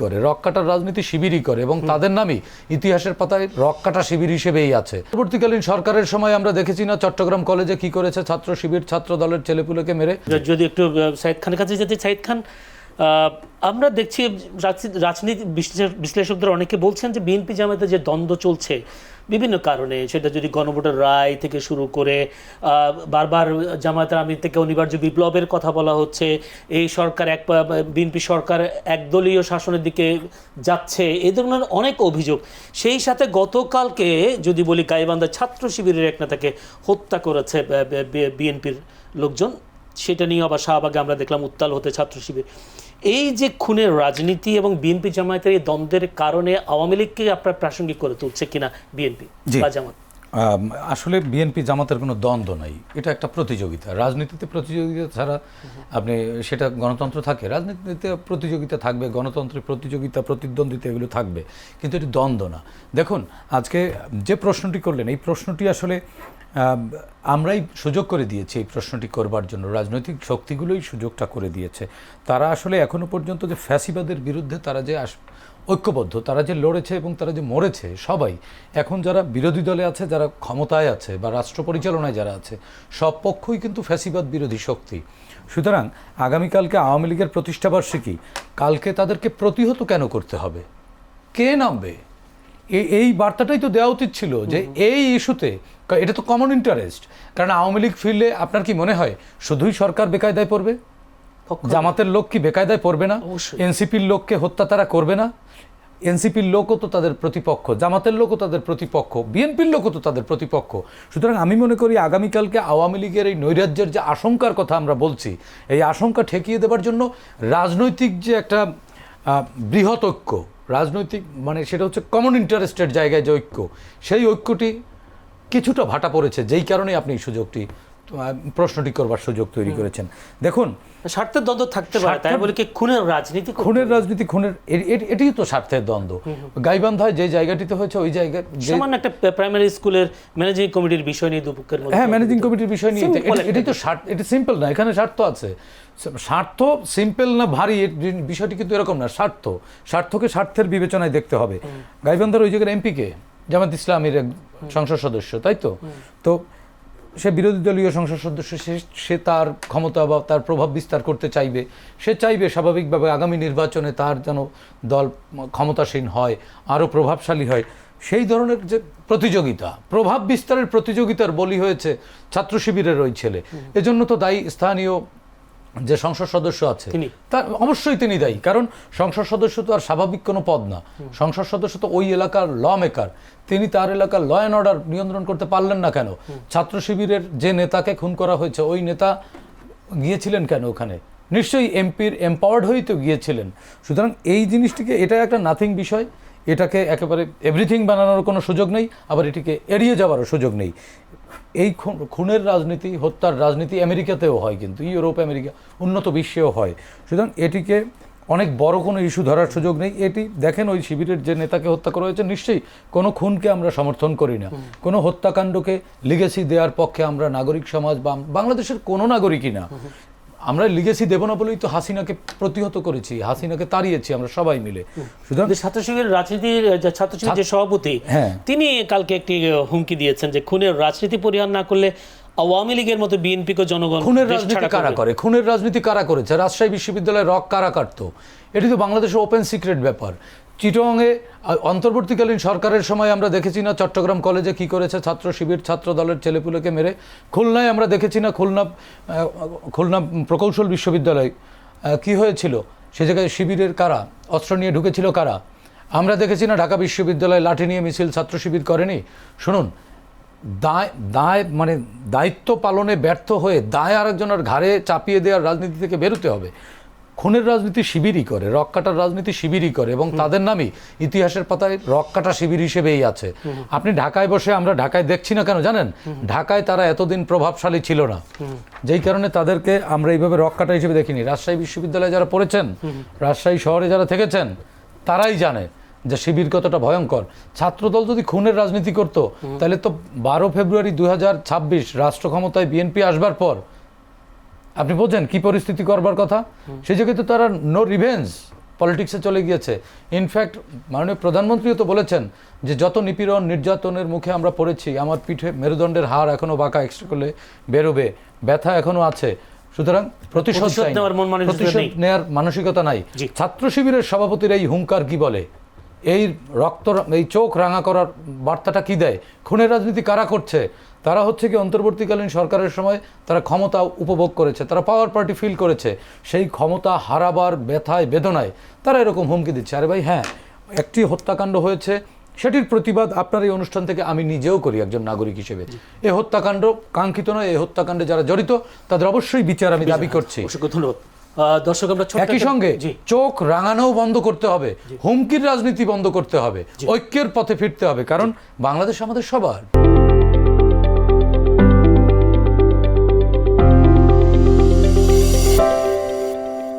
করে রক কাটার রাজনীতি শিবিরই করে এবং তাদের নামই ইতিহাসের পাতায় রক কাটা শিবির হিসেবেই আছে। পরবর্তীকালীন সরকারের সময় আমরা দেখেছি না চট্টগ্রাম কলেজে কি করেছে, ছাত্র শিবির ছাত্র দলের ছেলেপুলেকে মেরে। যদি একটু সাইদ খানের কাছে যেতে, সাইদ খান, আমরা দেখছি রাজনীতি বিশ্লেষকদের অনেকে বলছেন যে বিএনপি জামায়াতে যে দ্বন্দ্ব চলছে বিভিন্ন কারণে, সেটা যদি গণভোটের রায় থেকে শুরু করে বারবার জামায়াতের আমির থেকে অনিবার্য বিপ্লবের কথা বলা হচ্ছে, এই সরকার বিএনপি সরকার একদলীয় শাসনের দিকে যাচ্ছে, এই ধরনের অনেক অভিযোগ। সেই সাথে গতকালকে যদি বলি গাইবান্ধা ছাত্র শিবিরের এক নেতাকে হত্যা করেছে বিএনপির লোকজন, সেটা নিয়ে আবার শাহবাগে আমরা দেখলাম উত্তাল হতে ছাত্র শিবির। এই যে খুনের রাজনীতি এবং বিএনপি জামায়াতের এই দ্বন্দ্বের কারণে আওয়ামী লীগকে আপনার প্রাসঙ্গিক করে তুলছে কিনা বিএনপি বা জামাত? আসলে বিএনপি জামাতের কোনো দ্বন্দ্ব নাই, এটা একটা প্রতিযোগিতা। রাজনীতিতে প্রতিযোগিতা ছাড়া আপনি সেটা গণতন্ত্র থাকে, রাজনীতিতে প্রতিযোগিতা থাকবে, গণতন্ত্রের প্রতিযোগিতা প্রতিদ্বন্দ্বিতা এগুলো থাকবে, কিন্তু এটি দ্বন্দ্ব না। দেখুন আজকে যে প্রশ্নটি করলেন, এই প্রশ্নটি আসলে আমরাই সুযোগ করে দিয়েছি এই প্রশ্নটি করবার জন্য, রাজনৈতিক শক্তিগুলোই সুযোগটা করে দিয়েছে। তারা আসলে এখনো পর্যন্ত যে ফ্যাসিবাদের বিরুদ্ধে তারা যে ঐক্যবদ্ধ, তারা যে লড়েছে এবং তারা যে মরেছে সবাই, এখন যারা বিরোধী দলে আছে, যারা ক্ষমতায় আছে বা রাষ্ট্র পরিচালনায় যারা আছে, সব পক্ষই কিন্তু ফ্যাসিবাদ বিরোধী শক্তি। সুতরাং আগামীকালকে আওয়ামী লীগের প্রতিষ্ঠাবার্ষিকী, কালকে তাদেরকে প্রতিহত কেন করতে হবে? কে নামবে? এই বার্তাটাই তো দেওয়া উচিত ছিল যে এই ইস্যুতে, এটা তো কমন ইন্টারেস্ট। কারণ আওয়ামী লীগ ফিরলে আপনার কি মনে হয় শুধুই সরকার বেকায়দায় পড়বে? জামাতের লোক কি বেকায়দায় পড়বে না? এনসিপির লোককে হত্যা তারা করবে না? এনসিপির লোকও তো তাদের প্রতিপক্ষ, জামাতের লোকও তাদের প্রতিপক্ষ, বিএনপির লোকও তো তাদের প্রতিপক্ষ। সুতরাং আমি মনে করি আগামীকালকে আওয়ামী লীগের এই নৈরাজ্যের যে আশঙ্কার কথা আমরা বলছি, এই আশঙ্কা ঠেকিয়ে দেবার জন্য রাজনৈতিক যে একটা বৃহৎ ঐক্য, রাজনৈতিক মানে সেটা হচ্ছে কমন ইন্টারেস্টের জায়গায় যে ঐক্য, সেই ঐক্যটি কিছুটা ভাটা পড়েছে, যেই কারণে আপনি এই সুযোগটি, প্রশ্নটি করবার সুযোগ তৈরি করেছেন। দেখুন স্বার্থের দ্বন্দ্ব থাকতে পারে, তাই বলে কি খুনের রাজনীতি? এটাই তো স্বার্থের দ্বন্দ্ব। গাইবান্ধায় যে জায়গাটিতে হয়েছে, ওই জায়গায় সামান্য একটা প্রাইমারি স্কুলের ম্যানেজিং কমিটির বিষয় নিয়ে দুপক্ষের মধ্যে, হ্যাঁ ম্যানেজিং কমিটির বিষয় নিয়ে, এটাই তো স্বার্থ, এটা সিম্পল না, এখানে স্বার্থ আছে। স্বার্থ সিম্পল না ভারী, বিষয়টি কিন্তু এরকম না। স্বার্থকে স্বার্থের বিবেচনায় দেখতে হবে। গাইবান্ধার ওই জায়গার এমপিকে জামাত ইসলামীর এক সংসদ সদস্য, তাই তো? তো সে বিরোধী দলীয় সংসদ সদস্য, সে তার ক্ষমতা বা তার প্রভাব বিস্তার করতে চাইবে, সে চাইবে স্বাভাবিকভাবে আগামী নির্বাচনে তার যেন দল ক্ষমতাসীন হয়, আরও প্রভাবশালী হয়। সেই ধরনের যে প্রতিযোগিতা, প্রভাব বিস্তারের প্রতিযোগিতার বলি হয়েছে ছাত্র শিবিরের ওই ছেলে। এজন্য তো দায়ী স্থানীয় যে সংসদ সদস্য আছে, তার অবশ্যই তিনি দায়ী। কারণ সংসদ সদস্য তো আর স্বাভাবিক কোনো পদ না, সংসদ সদস্য তো ওই এলাকার ল মেকার। তিনি তার এলাকার ল অ্যান্ড অর্ডার নিয়ন্ত্রণ করতে পারলেন না কেন? ছাত্র শিবিরের যে নেতাকে খুন করা হয়েছে, ওই নেতা গিয়েছিলেন কেন ওখানে? নিশ্চয়ই এমপির এম্পাওয়ার্ড হয়েই তো গিয়েছিলেন। সুতরাং এই জিনিসটিকে, এটা একটা নাথিং বিষয়, এটাকে একেবারে এভরিথিং বানানোর কোনো সুযোগ নেই, আবার এটিকে এড়িয়ে যাওয়ারও সুযোগ নেই। এই খুনের রাজনীতি, হত্যার রাজনীতি আমেরিকাতেও হয়, কিন্তু ইউরোপ, আমেরিকা, উন্নত বিশ্বেও হয়। সুতরাং এটিকে অনেক বড় কোনো ইস্যু ধরার সুযোগ নেই। এটি দেখেন, ওই শিবিরের যে নেতাকে হত্যা করা হয়েছে, নিশ্চয়ই কোনো খুনকে আমরা সমর্থন করি না, কোনো হত্যাকাণ্ডকে লিগেসি দেওয়ার পক্ষে আমরা নাগরিক সমাজ বা বাংলাদেশের কোনো নাগরিকই না। আমরা লিগেসি দেব না বলেই তো হাসিনাকে প্রতিহত করেছি, হাসিনাকে তাড়িয়েছি আমরা সবাই মিলে। সুতরাং ছাত্র শিবিরের রাজনীতির ছাত্র শিবিরের যে সভাপতি, তিনি কালকে একটি হুমকি দিয়েছেন যে খুনের রাজনীতি পরিহার না করলে আওয়ামী লীগের মতো বিএনপিকে জনগণ। খুনের রাজনীতি কারা করে? খুনের রাজনীতি কারা করেছে? রাজশাহী বিশ্ববিদ্যালয়ে রক কারা কাটতো? এটি তো বাংলাদেশের ওপেন সিক্রেট ব্যাপার। চিটংয়ে অন্তর্বর্তীকালীন সরকারের সময় আমরা দেখেছি না চট্টগ্রাম কলেজে কি করেছে ছাত্র শিবির ছাত্র দলের ছেলেপুলেকে মেরে। খুলনায় আমরা দেখেছি না, খুলনা প্রকৌশল বিশ্ববিদ্যালয় কি হয়েছিল, সে জায়গায় শিবিরের কারা অস্ত্র নিয়ে ঢুকেছিল কারা? আমরা দেখেছি না ঢাকা বিশ্ববিদ্যালয়ে লাঠি নিয়ে মিছিল ছাত্র শিবির করেনি? শুনুন, দায় মানে দায়িত্ব পালনে ব্যর্থ হয়ে দায় আরেকজনের ঘাড়ে চাপিয়ে দেওয়ার রাজনীতি থেকে বেরোতে হবে। খুনের রাজনীতি শিবিরই করে, রক কাটার রাজনীতি শিবিরই করে এবং তাদের নামই ইতিহাসের পাতায় রক কাটা শিবির হিসেবেই আছে। আপনি ঢাকায় বসে, আমরা ঢাকায় দেখছি না কেন জানেন? ঢাকায় তারা এতদিন প্রভাবশালী ছিল না, যেই কারণে তাদেরকে আমরা এইভাবে রক কাটা হিসেবে দেখিনি। রাজশাহী বিশ্ববিদ্যালয়ে যারা পড়েছেন, রাজশাহী শহরে যারা থেকেছেন, তারাই জানে যে শিবির কতটা ভয়ঙ্কর। ছাত্রদল যদি খুনের রাজনীতি করতো, তাহলে তো 12 ফেব্রুয়ারি 2026 রাষ্ট্র ক্ষমতায় বিএনপি আসবার পর আপনি বোঝেন কি পরিস্থিতি করবার কথা। সেই জায়গায় তো তারা নো রিভেঞ্জ, পলিটিক্সে চলে গিয়েছে। ইনফ্যাক্ট মাননীয় প্রধানমন্ত্রীও তো বলেছেন যে যত নিপীড়ন নির্যাতনের মুখে আমরা পড়েছি, আমার পিঠে মেরুদণ্ডের হাড় এখনও বাঁকা এক্সট্রা করলে বেরোবে, ব্যথা এখনও আছে, সুতরাং প্রতিশোধ নেওয়ার মানসিকতা নাই। ছাত্র শিবিরের সভাপতির এই হুঙ্কার কি বলে, এই চোখ রাঙা করার বার্তাটা কি দেয়? খুনের রাজনীতি কারা করছে? তারা হচ্ছে কি অন্তর্বর্তীকালীন সরকারের সময় তারা ক্ষমতা উপভোগ করেছে, তারা পাওয়ার পার্টি ফিল করেছে, সেই ক্ষমতা হারাবার ব্যথায় বেদনায় তারা এরকম হুমকি দিচ্ছে। আরে ভাই হ্যাঁ, একটি হত্যাকাণ্ড হয়েছে, সেটির প্রতিবাদ আপনার এই অনুষ্ঠান থেকে আমি নিজেও করি একজন নাগরিক হিসেবে। এই হত্যাকাণ্ড কাঙ্ক্ষিত নয়, এই হত্যাকাণ্ডে যারা জড়িত তাদের অবশ্যই বিচার আমি দাবি করছি। ধন্যবাদ দর্শক। আমরা একই সঙ্গে চোখ রাঙানোও বন্ধ করতে হবে, হুমকির রাজনীতি বন্ধ করতে হবে, ঐক্যের পথে ফিরতে হবে, কারণ বাংলাদেশ আমাদের সবার।